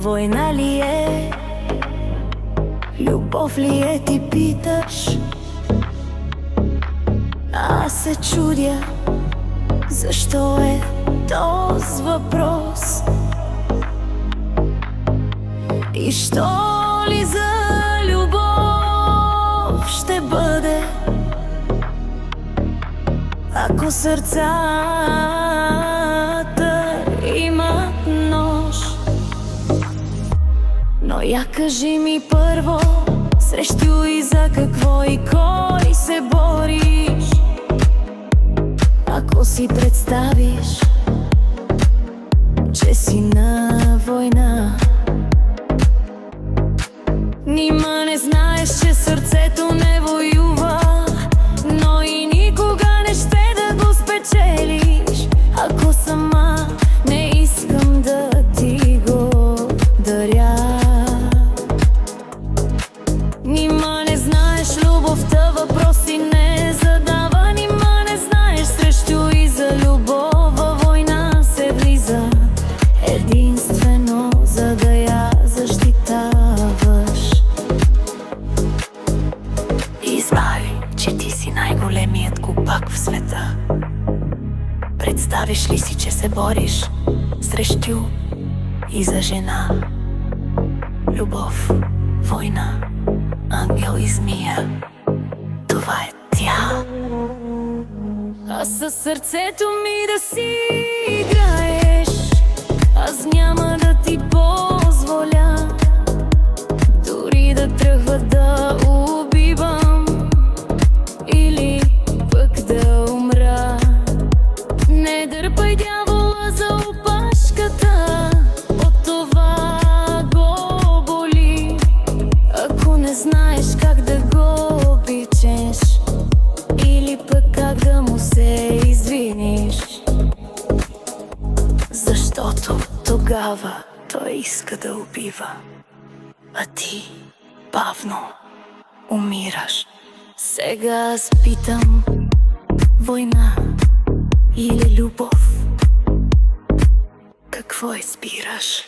война ли е, любов ли е, ти питаш? Аз се чудя, защо е този въпрос? И що ли за любов ще бъде, ако сърцата имат нож? Но я кажи ми първо, срещу и за какво и кой се бориш? Ако си представиш, че си на война, нима не знаеш, че сърцето не воюва, но и никога не ще да го спечелиш, ако сама не искам да ти го даря. Нима не знаеш, любовта въпроси не задава. Нима не знаеш, срещу и за любов във война се влиза единствено, за да я защитаваш. Избави, че ти си най-големият глупак в света. Представиш ли си, че се бориш срещу и за жена? Любов, война, ангел и змия, това е тя. А със сърцето ми да си играеш, аз няма да ти позволя дори да тръгва да убивам или пък да умра. Не дърпай дявола за опашката, от това го боли. Ако не знаеш как да го обичаш или пък как да му се извиниш, защото тогава той иска да убива, а ти бавно умираш. Сега аз питам, война или любов, какво избираш?